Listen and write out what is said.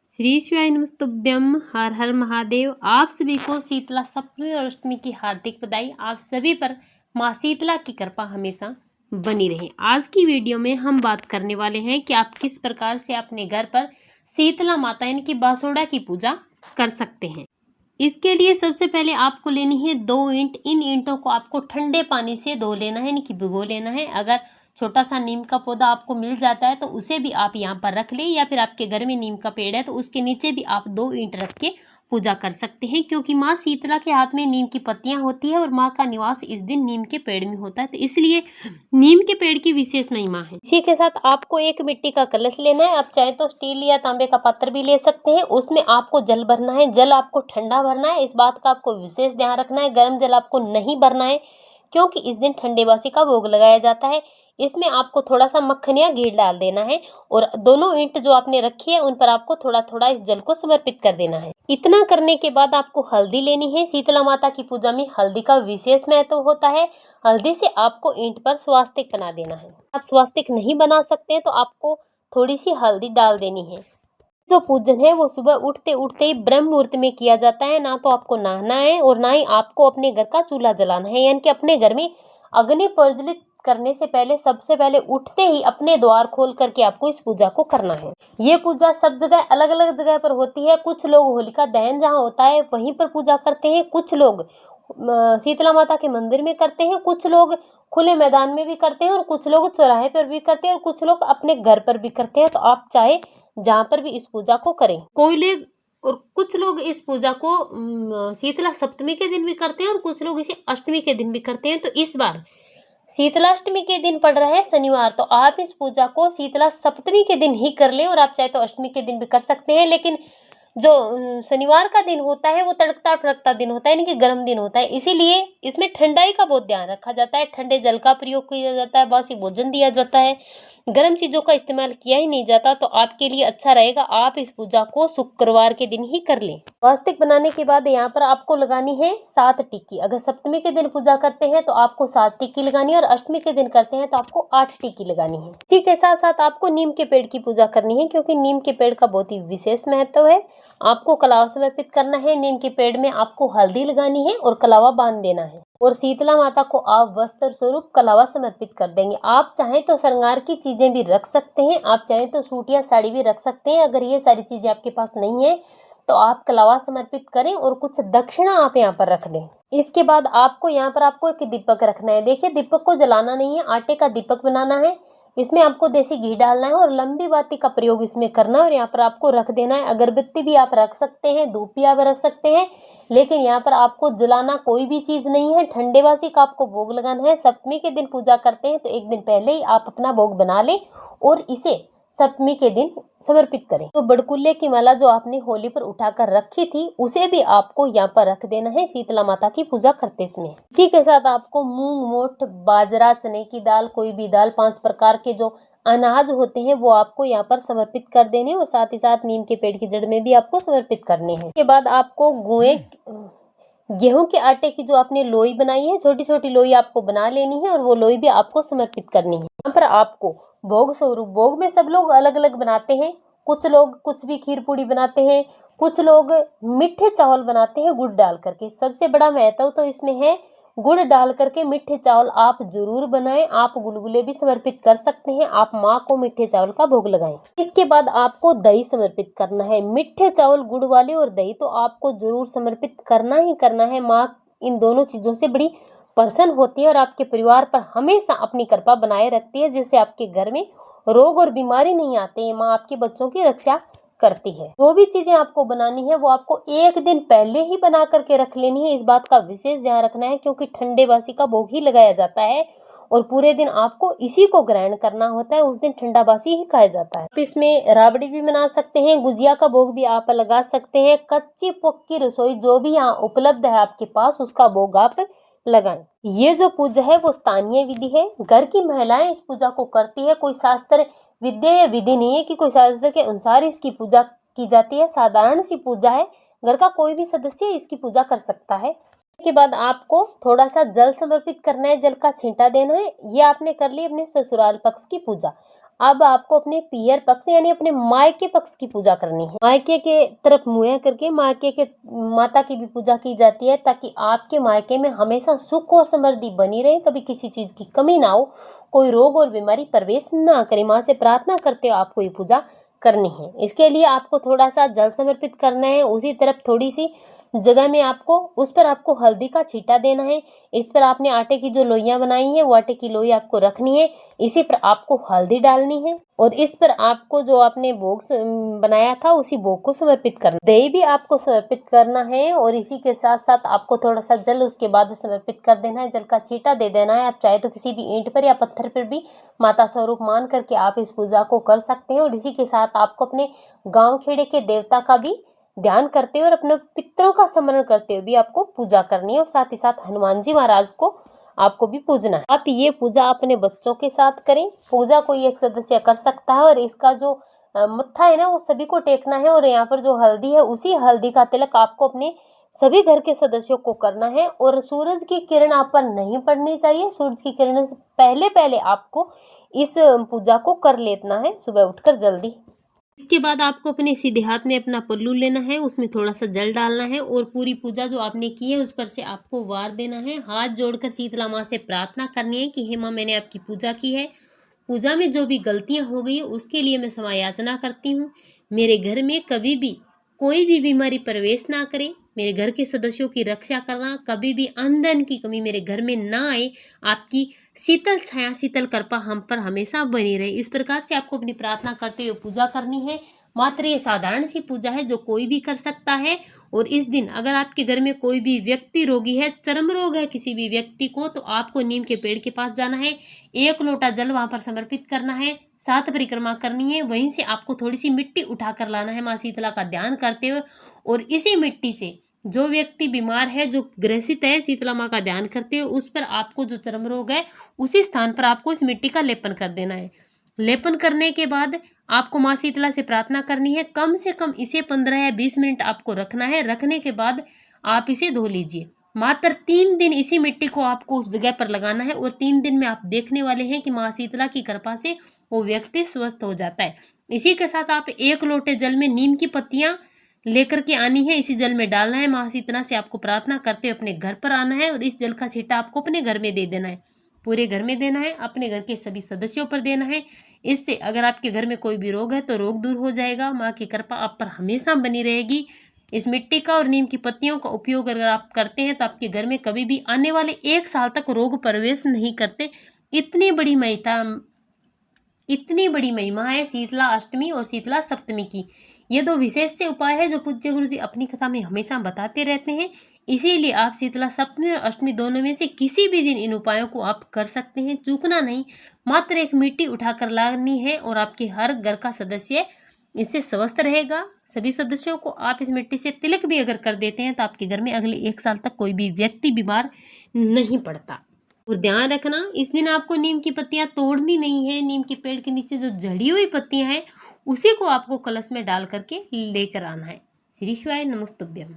श्री शिवाय नमस्तुभ्यम। हर हर महादेव। आप सभी को शीतला सप्तमी और अष्टमी की हार्दिक बधाई। आप सभी पर माँ शीतला की कृपा हमेशा बनी रहे। आज की वीडियो में हम बात करने वाले हैं कि आप किस प्रकार से अपने घर पर शीतला माता यानी कि बासोड़ा की पूजा कर सकते हैं। इसके लिए सबसे पहले आपको लेनी है 2 ईंट। इन ईंटों को आपको ठंडे पानी से धो लेना है, यानी कि भिगो लेना है। अगर छोटा सा नीम का पौधा आपको मिल जाता है तो उसे भी आप यहाँ पर रख लें, या फिर आपके घर में नीम का पेड़ है तो उसके नीचे भी आप 2 ईंट रख के पूजा कर सकते हैं, क्योंकि माँ शीतला के हाथ में नीम की पत्तियां होती है और माँ का निवास इस दिन नीम के पेड़ में होता है, तो इसलिए नीम के पेड़ की विशेष महिमा है। इसी के साथ आपको एक मिट्टी का कलश लेना है। आप चाहे तो स्टील या तांबे का पात्र भी ले सकते हैं। उसमें आपको जल भरना है। जल आपको ठंडा भरना है, इस बात का आपको विशेष ध्यान रखना है। गर्म जल आपको नहीं भरना है, क्योंकि इस दिन ठंडे बासी का भोग लगाया जाता है। इसमें आपको थोड़ा सा मक्खन या घी डाल देना है और दोनों ईंट जो आपने रखी है उन पर आपको थोड़ा थोड़ा इस जल को समर्पित कर देना है। इतना करने के बाद आपको हल्दी लेनी है। शीतला माता की पूजा में हल्दी का विशेष महत्व होता है। हल्दी से आपको ईंट पर स्वास्तिक बना देना है। आप स्वास्तिक नहीं बना सकते तो आपको थोड़ी सी हल्दी डाल देनी है। जो पूजन है वो सुबह उठते उठते ही ब्रह्म मुहूर्त में किया जाता है। ना तो आपको नहाना है और ना ही आपको अपने घर का चूल्हा जलाना है, यानी कि अपने घर में अग्नि प्रज्वलित करने से पहले सबसे पहले उठते ही अपने द्वार खोल करके आपको इस पूजा को करना है। ये पूजा सब जगह अलग अलग जगह पर होती है। कुछ लोग होलिका दहन जहाँ होता है वहीं पर पूजा करते हैं, कुछ लोग शीतला माता के मंदिर में करते हैं, कुछ लोग खुले मैदान में भी करते हैं और कुछ लोग चौराहे पर भी करते हैं और कुछ लोग अपने घर पर भी करते हैं। तो आप चाहे जहाँ पर भी इस पूजा को करें। कोई लोग और कुछ लोग इस पूजा को शीतला सप्तमी के दिन भी करते हैं और कुछ लोग इसे अष्टमी के दिन भी करते हैं। तो इस बार शीतलाष्टमी के दिन पड़ रहा है शनिवार, तो आप इस पूजा को शीतला सप्तमी के दिन ही कर लें और आप चाहे तो अष्टमी के दिन भी कर सकते हैं। लेकिन जो शनिवार का दिन होता है वो तड़कता फड़कता दिन होता है, यानी कि गर्म दिन होता है, इसीलिए इसमें ठंडाई का बहुत ध्यान रखा जाता है। ठंडे जल का प्रयोग किया जाता है, बासी भोजन दिया जाता है, गर्म चीजों का इस्तेमाल किया ही नहीं जाता। तो आपके लिए अच्छा रहेगा आप इस पूजा को शुक्रवार के दिन ही कर लें। स्वास्तिक बनाने के बाद यहाँ पर आपको लगानी है 7 टिक्की। अगर सप्तमी के दिन पूजा करते हैं तो आपको 7 टिक्की लगानी है और अष्टमी के दिन करते हैं तो आपको 8 टिक्की लगानी है। इसी के साथ साथ आपको नीम के पेड़ की पूजा करनी है, क्योंकि नीम के पेड़ का बहुत ही विशेष महत्व है। आपको कलावा समर्पित करना है। नीम के पेड़ में आपको हल्दी लगानी है और कलावा बांध देना है और शीतला माता को आप वस्त्र स्वरूप कलावा समर्पित कर देंगे। आप चाहें तो श्रृंगार की चीजें भी रख सकते हैं, आप चाहें तो सूट या साड़ी भी रख सकते हैं। अगर ये सारी चीजें आपके पास नहीं है तो आप कलावा समर्पित करें और कुछ दक्षिणा आप यहाँ पर रख दें। इसके बाद आपको यहाँ पर आपको एक दीपक रखना है। देखिए, दीपक को जलाना नहीं है, आटे का दीपक बनाना है। इसमें आपको देसी घी डालना है और लंबी बाती का प्रयोग इसमें करना है और यहाँ पर आपको रख देना है। अगरबत्ती भी आप रख सकते हैं, धूप भी आप रख सकते हैं, लेकिन यहाँ पर आपको जलाना कोई भी चीज नहीं है। ठंडे बासी का आपको भोग लगाना है। सप्तमी के दिन पूजा करते हैं तो एक दिन पहले ही आप अपना भोग बना लें और इसे सप्तमी के दिन समर्पित करें। तो बड़कुल्ले की माला जो आपने होली पर उठाकर रखी थी उसे भी आपको यहाँ पर रख देना है शीतला माता की पूजा करते समय। इसी के साथ आपको मूंग, मोठ, बाजरा, चने की दाल, कोई भी दाल, 5 प्रकार के जो अनाज होते हैं वो आपको यहाँ पर समर्पित कर देने और साथ ही साथ नीम के पेड़ की जड़ में भी आपको समर्पित करने हैं। इसके बाद आपको गेहूं के आटे की जो आपने लोई बनाई है, छोटी छोटी लोई आपको बना लेनी है और वो लोई भी आपको समर्पित करनी है। यहाँ पर आपको भोग स्वरूप, भोग में सब लोग अलग अलग बनाते हैं। कुछ लोग कुछ भी खीर पूड़ी बनाते हैं, कुछ लोग मीठे चावल बनाते हैं गुड़ डाल करके। सबसे बड़ा महत्व तो इसमें है गुड़ डाल करके मीठे चावल आप जरूर बनाएं। आप गुलगुले भी समर्पित कर सकते हैं, आप माँ को मीठे चावल का भोग लगाएं। इसके बाद आपको दही समर्पित करना है। मीठे चावल, गुड़ वाले और दही तो आपको जरूर समर्पित करना ही करना है। माँ इन दोनों चीजों से बड़ी प्रसन्न होती है और आपके परिवार पर हमेशा अपनी कृपा बनाए रखती है, जिससे आपके घर में रोग और बीमारी नहीं आते हैं। माँ आपके बच्चों की रक्षा करती है। जो भी चीजें आपको बनानी है वो आपको एक दिन पहले ही बना करके रख लेनी है। इस बात का विशेष ध्यान रखना है, क्योंकि ठंडे बासी का भोग ही लगाया जाता है और पूरे दिन आपको इसी को ग्रहण करना होता है। उस दिन ठंडा बासी ही खाया जाता है। इसमें राबड़ी भी बना सकते हैं, गुजिया का भोग भी आप लगा सकते हैं। कच्ची पक्की रसोई जो भी यहाँ उपलब्ध है आपके पास उसका भोग आप लगाएं। ये जो पूजा है वो स्थानीय विधि है, घर की महिलाएं इस पूजा को करती है। कोई शास्त्र विद्या या विधि नहीं है कि कोई शास्त्र के अनुसार इसकी पूजा की जाती है। साधारण सी पूजा है, घर का कोई भी सदस्य इसकी पूजा कर सकता है। के बाद आपको थोड़ा सा जल समर्पित करना है, जल का छींटा देना है। ये आपने कर ली अपने ससुराल पक्ष की पूजा। अब आपको अपने पियर पक्ष यानी अपने मायके पक्ष की पूजा करनी है। मायके के तरफ मुँह करके मायके के माता की भी पूजा की जाती है, ताकि आपके मायके में हमेशा सुख और समृद्धि बनी रहे, कभी किसी चीज की कमी ना हो, कोई रोग और बीमारी प्रवेश ना करे। माँ से प्रार्थना करते हो आपको ये पूजा करनी है। इसके लिए आपको थोड़ा सा जल समर्पित करना है। उसी तरफ थोड़ी सी जगह में आपको उस पर आपको हल्दी का छींटा देना है। इस पर आपने आटे की जो लोइयां बनाई हैं वो आटे की लोई आपको रखनी है। इसी पर आपको हल्दी डालनी है और इस पर आपको जो आपने भोग बनाया था उसी भोग को समर्पित करना, दही भी आपको समर्पित करना है। और इसी के साथ साथ आपको थोड़ा सा जल उसके बाद समर्पित कर देना है, जल का छींटा दे देना है। आप चाहे तो किसी भी ईंट पर या पत्थर पर भी माता स्वरूप मान करके आप इस पूजा को कर सकते हैं। और इसी के साथ आपको अपने गाँव खेड़े के देवता का भी ध्यान करते हुए और अपने पितरों का स्मरण करते हुए भी आपको पूजा करनी है। और साथ ही साथ हनुमान जी महाराज को आपको भी पूजना है। आप ये पूजा अपने बच्चों के साथ करें। पूजा कोई एक सदस्य कर सकता है और इसका जो मत्था है ना वो सभी को टेकना है। और यहाँ पर जो हल्दी है उसी हल्दी का तिलक आपको अपने सभी घर के सदस्यों को करना है। और सूरज की किरण आप पर नहीं पड़नी चाहिए। सूरज की किरण से पहले पहले आपको इस पूजा को कर लेना है, सुबह उठकर जल्दी। इसके बाद आपको अपने सीधे हाथ में अपना पल्लू लेना है, उसमें थोड़ा सा जल डालना है और पूरी पूजा जो आपने की है उस पर से आपको वार देना है। हाथ जोड़कर शीतला माँ से प्रार्थना करनी है कि हे माँ, मैंने आपकी पूजा की है। पूजा में जो भी गलतियां हो गई उसके लिए मैं क्षमा याचना करती हूँ। मेरे घर में कभी भी कोई भी बीमारी प्रवेश ना करे। मेरे घर के सदस्यों की रक्षा करना, कभी भी अन्न धन की कमी मेरे घर में ना आए। आपकी शीतल छाया, शीतल कृपा हम पर हमेशा बनी रहे। इस प्रकार से आपको अपनी प्रार्थना करते हुए पूजा करनी है। मात्र ये साधारण सी पूजा है जो कोई भी कर सकता है। और इस दिन अगर आपके घर में कोई भी व्यक्ति रोगी है, चर्म रोग है किसी भी व्यक्ति को, तो आपको नीम के पेड़ के पास जाना है, 1 लोटा जल वहां पर समर्पित करना है, 7 परिक्रमा करनी है। वहीं से आपको थोड़ी सी मिट्टी उठा कर लाना है माँ शीतला का ध्यान करते हुए। और इसी मिट्टी से जो व्यक्ति बीमार है, जो ग्रसित है, शीतला माँ का ध्यान करते हुए उस पर आपको जो चर्म रोग है उसी स्थान पर आपको इस मिट्टी का लेपन कर देना है। लेपन करने के बाद आपको माँ शीतला से प्रार्थना करनी है। कम से कम इसे 15 या 20 मिनट आपको रखना है। रखने के बाद आप इसे धो लीजिए। मात्र 3 दिन इसी मिट्टी को आपको उस जगह पर लगाना है और 3 दिन में आप देखने वाले हैं कि माँ शीतला की कृपा से वो व्यक्ति स्वस्थ हो जाता है। इसी के साथ आप 1 लोटे जल में नीम की पत्तियां लेकर के आनी है, इसी जल में डालना है। माँ शीतला से आपको प्रार्थना करते अपने घर पर आना है और इस जल का छींटा आपको अपने घर में दे देना है। पूरे घर में देना है, अपने घर के सभी सदस्यों पर देना है। इससे अगर आपके घर में कोई भी रोग है तो रोग दूर हो जाएगा। माँ की कृपा आप पर हमेशा बनी रहेगी। इस मिट्टी का और नीम की पत्तियों का उपयोग अगर आप करते हैं तो आपके घर में कभी भी आने वाले 1 साल तक रोग प्रवेश नहीं करते। इतनी बड़ी महिमा है शीतला अष्टमी और शीतला सप्तमी की। ये 2 विशेष से उपाय है जो पूज्य गुरु जी अपनी कथा में हमेशा बताते रहते हैं। इसीलिए आप शीतला सप्तमी और अष्टमी दोनों में से किसी भी दिन इन उपायों को आप कर सकते हैं, चूकना नहीं। मात्र एक मिट्टी उठाकर लानी है और आपके हर घर का सदस्य इससे स्वस्थ रहेगा। सभी सदस्यों को आप इस मिट्टी से तिलक भी अगर कर देते हैं तो आपके घर में अगले 1 साल तक कोई भी व्यक्ति बीमार नहीं पड़ता। और ध्यान रखना, इस दिन आपको नीम की पत्तियां तोड़नी नहीं है। नीम के पेड़ के नीचे जो झड़ी हुई पत्तियां हैं उसी को आपको कलश में डाल करके लेकर आना है। श्री शिवाय नमस्तुभ्यम।